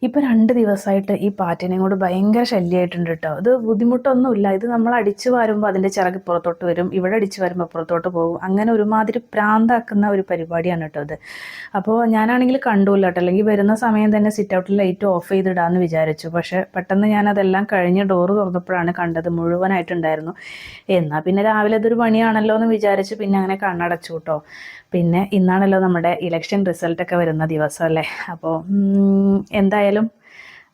ഇപ്പോൾ 2 ദിവസമായിട്ട് ഈ പാറ്റേനയും കൊണ്ട് ഭയങ്കര ശല്യമായിട്ടുണ്ട് കേട്ടോ. ഇത് ബുദ്ധിമുട്ടൊന്നുമില്ല. ഇത് നമ്മൾ അടിച്ചു വാരുമ്പോൾ അതിൻ്റെ ചിറക് പുറത്തോട്ട് വരും, ഇവിടെ അടിച്ചു വാരുമ്പോൾ പുറത്തോട്ട് പോകും. അങ്ങനെ ഒരുമാതിരി പ്രാന്താക്കുന്ന ഒരു പരിപാടിയാണ് കേട്ടോ ഇത്. അപ്പോൾ ഞാനാണെങ്കിൽ കണ്ടുമില്ല കേട്ടോ. അല്ലെങ്കിൽ വരുന്ന സമയം തന്നെ സിറ്റ് ഔട്ടിൽ ലൈറ്റ് ഓഫ് ചെയ്തിടാമെന്ന് വിചാരിച്ചു. പക്ഷേ പെട്ടെന്ന് ഞാനതെല്ലാം കഴിഞ്ഞ് ഡോറ് തുറന്നപ്പോഴാണ് കണ്ടത് മുഴുവനായിട്ടുണ്ടായിരുന്നു. എന്നാൽ പിന്നെ രാവിലെ ഇതൊരു പണിയാണല്ലോ എന്ന് വിചാരിച്ച് പിന്നെ അങ്ങനെ കണ്ണടച്ചു കേട്ടോ. പിന്നെ ഇന്നാണല്ലോ നമ്മുടെ ഇലക്ഷൻ റിസൾട്ടൊക്കെ വരുന്ന ദിവസം അല്ലേ. അപ്പോൾ എന്തായാലും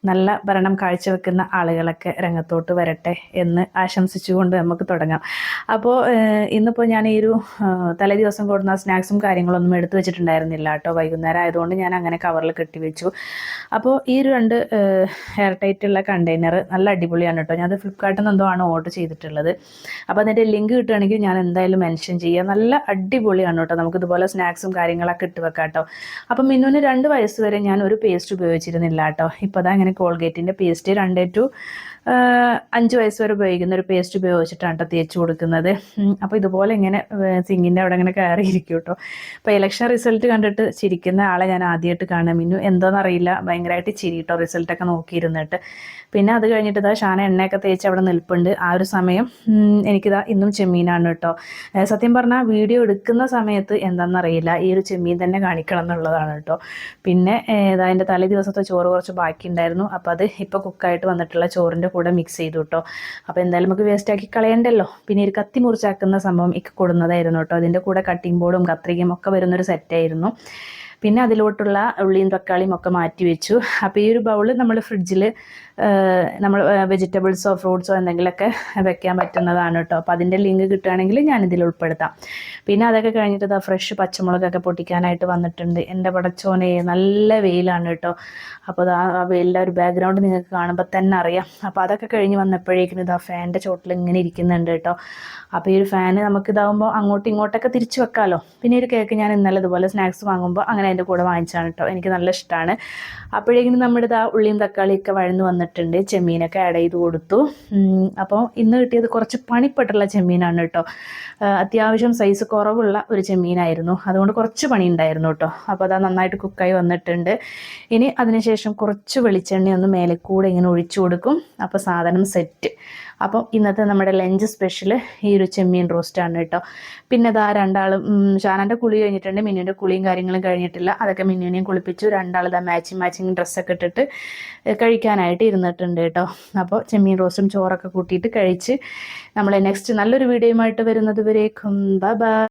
നല്ല ഭരണം കാഴ്ചവെക്കുന്ന ആളുകളൊക്കെ രംഗത്തോട്ട് വരട്ടെ എന്ന് ആശംസിച്ചുകൊണ്ട് നമുക്ക് തുടങ്ങാം. അപ്പോൾ ഇന്നിപ്പോൾ ഞാൻ ഈ ഒരു തലേ ദിവസം കൊടുന്ന സ്നാക്സും കാര്യങ്ങളൊന്നും എടുത്തു വെച്ചിട്ടുണ്ടായിരുന്നില്ല കേട്ടോ. വൈകുന്നേരം ആയതുകൊണ്ട് ഞാൻ അങ്ങനെ കവറിൽ കെട്ടിവെച്ചു. അപ്പോൾ ഈ ഒരു 2 എയർ ടൈറ്റുള്ള കണ്ടെയ്നർ നല്ല അടിപൊളിയാണ് കേട്ടോ. ഞാനത് ഫ്ലിപ്കാർട്ടിൽ നിന്ന് എന്തോ ആണ് ഓർഡർ ചെയ്തിട്ടുള്ളത്. അപ്പോൾ അതിൻ്റെ ലിങ്ക് കിട്ടുകയാണെങ്കിൽ ഞാൻ എന്തായാലും മെൻഷൻ ചെയ്യാം. നല്ല അടിപൊളിയാണ് കേട്ടോ. നമുക്കിതുപോലെ സ്നാക്സും കാര്യങ്ങളൊക്കെ ഇട്ട് വെക്കാം കേട്ടോ. അപ്പം മിന്നുവിന് 2 വയസ്സ് വരെ ഞാൻ ഒരു പേസ്റ്റ് ഉപയോഗിച്ചിരുന്നില്ല കേട്ടോ. ഇപ്പോൾ അതാ ഇങ്ങനെ കോൾഗേറ്റിൻ്റെ പേസ്റ്റ് 2 to 5 വയസ്സ് വരെ ഉപയോഗിക്കുന്ന ഒരു പേസ്റ്റ് ഉപയോഗിച്ചിട്ടാണ് കേട്ടോ തേച്ച് കൊടുക്കുന്നത്. അപ്പോൾ ഇതുപോലെ ഇങ്ങനെ സിങ്കിൻ്റെ അവിടെ ഇങ്ങനെ കയറിയിരിക്കും കേട്ടോ. അപ്പോൾ ഇലക്ഷൻ റിസൾട്ട് കണ്ടിട്ട് ചിരിക്കുന്ന ആളെ ഞാൻ ആദ്യമായിട്ട് കാണാം. മിന്നു എന്താണെന്നറിയില്ല, ഭയങ്കരമായിട്ട് ചിരി കേട്ടോ റിസൾട്ടൊക്കെ നോക്കിയിരുന്നിട്ട്. പിന്നെ അത് കഴിഞ്ഞിട്ട് ഇതാ ഷാന എണ്ണയൊക്കെ തേച്ച് അവിടെ നിൽപ്പുണ്ട്. ആ ഒരു സമയം എനിക്കിതാ ഇന്നും ചെമ്മീനാണ് കേട്ടോ. സത്യം പറഞ്ഞാൽ വീഡിയോ എടുക്കുന്ന സമയത്ത് എന്താണെന്നറിയില്ല, ഈ ഒരു ചെമ്മീൻ തന്നെ കാണിക്കണം എന്നുള്ളതാണ് കേട്ടോ. പിന്നെ അതിൻ്റെ തലേ ദിവസത്തെ ചോറ് കുറച്ച് ബാക്കിയുണ്ടായിരുന്നു. അപ്പോൾ അത് ഇപ്പോൾ കുക്കായിട്ട് വന്നിട്ടുള്ള ചോറിൻ്റെ കൂടെ മിക്സ് ചെയ്തു കേട്ടോ. അപ്പോൾ എന്തായാലും നമുക്ക് വേസ്റ്റാക്കി കളയണ്ടല്ലോ. പിന്നെ ഒരു കത്തി മുറിച്ചാക്കുന്ന സംഭവം കൊടുന്നതായിരുന്നു കേട്ടോ. അതിൻ്റെ കൂടെ കട്ടിംഗ് ബോർഡും കത്രികയും ഒക്കെ വരുന്നൊരു സെറ്റായിരുന്നു. പിന്നെ അതിലോട്ടുള്ള ഉള്ളിയും തക്കാളിയും ഒക്കെ മാറ്റി വെച്ചു. അപ്പോൾ ഈ ഒരു ബൗള് നമ്മൾ ഫ്രിഡ്ജിൽ നമ്മൾ വെജിറ്റബിൾസോ ഫ്രൂട്ട്സോ എന്തെങ്കിലുമൊക്കെ വെക്കാൻ പറ്റുന്നതാണ് കേട്ടോ. അപ്പോൾ അതിൻ്റെ ലിങ്ക് കിട്ടുകയാണെങ്കിൽ ഞാനിതിൽ ഉൾപ്പെടുത്താം. പിന്നെ അതൊക്കെ കഴിഞ്ഞിട്ട് ഇതാ ഫ്രഷ് പച്ചമുളകൊക്കെ പൊട്ടിക്കാനായിട്ട് വന്നിട്ടുണ്ട്. എൻ്റെ പടച്ചോനെ നല്ല വെയിലാണ് കേട്ടോ. അപ്പോൾ ആ വെയിലിൻ്റെ ഒരു ബാക്ക്ഗ്രൗണ്ട് നിങ്ങൾക്ക് കാണുമ്പോൾ തന്നെ അറിയാം. അപ്പോൾ അതൊക്കെ കഴിഞ്ഞ് വന്നപ്പോഴേക്കും ഇതാ ഫാനിൻ്റെ ചോട്ടിൽ ഇങ്ങനെ ഇരിക്കുന്നുണ്ട് കേട്ടോ. അപ്പോൾ ഈ ഒരു ഫാന് നമുക്കിതാവുമ്പോൾ അങ്ങോട്ടും ഇങ്ങോട്ടൊക്കെ തിരിച്ച് വെക്കാമല്ലോ. പിന്നെ ഒരു കേക്ക് ഞാൻ ഇന്നലെ ഇതുപോലെ സ്നാക്സ് വാങ്ങുമ്പോൾ അങ്ങനെ അതിൻ്റെ കൂടെ വാങ്ങിച്ചാണ് കേട്ടോ. എനിക്ക് നല്ല ഇഷ്ടമാണ്. അപ്പോഴേക്കും നമ്മുടെ ഇതാ ഉള്ളിയും തക്കാളിയൊക്കെ വഴന്ന് വന്നിട്ടുണ്ട്. ചെമ്മീനൊക്കെ ആഡ് ചെയ്ത് കൊടുത്തു. അപ്പോൾ ഇന്ന് കിട്ടിയത് കുറച്ച് പണിപ്പെട്ടുള്ള ചെമ്മീനാണ് കേട്ടോ. അത്യാവശ്യം സൈസ് കുറവുള്ള ഒരു ചെമ്മീനായിരുന്നു. അതുകൊണ്ട് കുറച്ച് പണി ഉണ്ടായിരുന്നു കേട്ടോ. അപ്പോൾ അതാ നന്നായിട്ട് കുക്കായി വന്നിട്ടുണ്ട്. ഇനി അതിനുശേഷം കുറച്ച് വെളിച്ചെണ്ണ ഒന്ന് മേലെ കൂടെ ഇങ്ങനെ ഒഴിച്ചു കൊടുക്കും. അപ്പോൾ സാധനം സെറ്റ്. അപ്പോൾ ഇന്നത്തെ നമ്മുടെ ലഞ്ച് സ്പെഷ്യൽ ഈ ഒരു ചെമ്മീൻ റോസ്റ്റാണ് കേട്ടോ. പിന്നെ അതാ രണ്ടാളും ഷാനൻ്റെ കുളി കഴിഞ്ഞിട്ടുണ്ട്. മിന്നുവിൻ്റെ കുളിയും കാര്യങ്ങളും കഴിഞ്ഞിട്ടില്ല. അതൊക്കെ മിന്നുവിനെയും കുളിപ്പിച്ചു. രണ്ടാളിതാ മാച്ചിങ് ഡ്രസ്സൊക്കെ ഇട്ടിട്ട് കഴിക്കാനായിട്ട് ഇരുന്നിട്ടുണ്ട് കേട്ടോ. അപ്പോൾ ചെമ്മീൻ റോസ്റ്റും ചോറൊക്കെ കൂട്ടിയിട്ട് കഴിച്ച് നമ്മൾ നെക്സ്റ്റ് നല്ലൊരു വീഡിയോയുമായിട്ട് വരുന്നത് വരേക്കും ബൈ ബൈ.